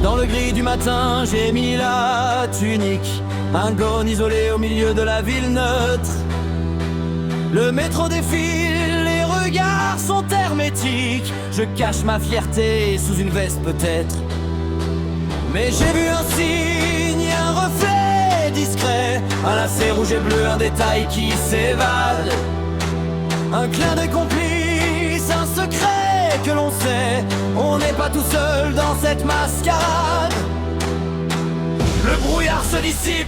Dans le gris du matin, j'ai mis la tunique, un gone isolé au milieu de la ville neutre. Le métro défile, les regards sont hermétiques. Je cache ma fierté sous une veste peut-être. Mais j'ai vu un signe, un reflet discret, un lacet rouge et bleu, un détail qui s'évade. Un clin d'œil complice, un secret que l'on sait. On n'est pas tout seul dans cette mascarade. Le brouillard se dissipe,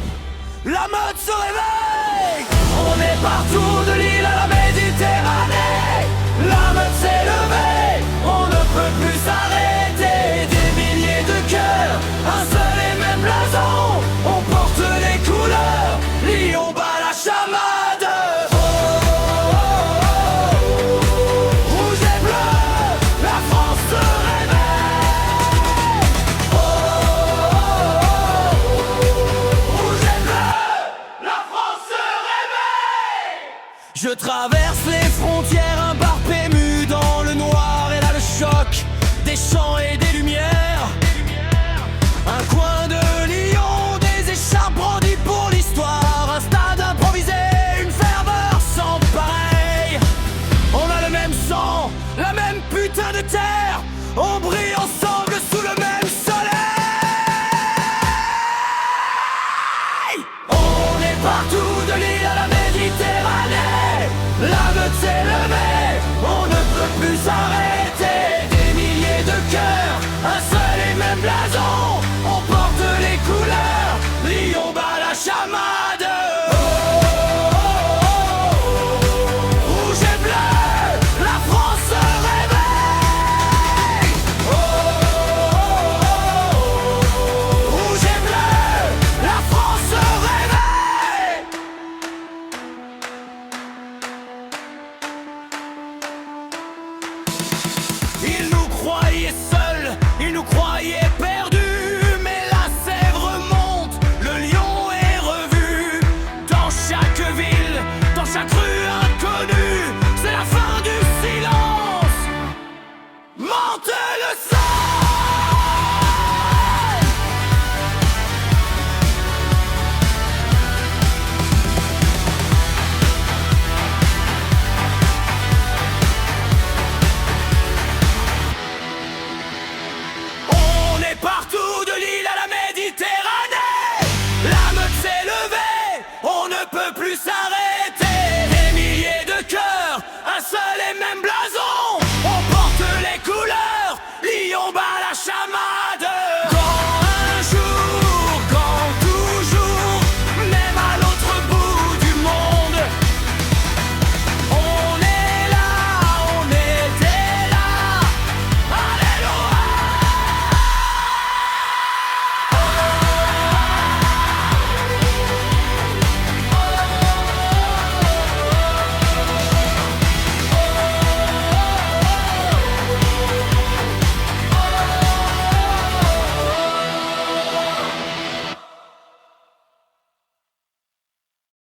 la mode se réveille. On est partout de l'île à la Méditerranée. La meute s'est levée, on ne peut plus s'arrêter. Des milliers de cœurs, un seul et même blason. On porte les couleurs, Lyon bat la chamade. Oh, oh, oh, oh. Rouge et bleu, la France se réveille. Oh, oh, oh, oh. Rouge et bleu, la France se réveille. Je traverse les frontières, un bar PMU dans le noir. Et là le choc des champs et des lumières. Un coin de Lyon, des écharpes brandies pour l'histoire. Un stade improvisé, une ferveur sans pareil. On a le même sang, la même putain de terre. On brille ensemble sous le même soleil. On est partout de l'île à la Méditerranée. La meute s'est levée, on ne peut plus s'arrêter. Des milliers de cœurs, un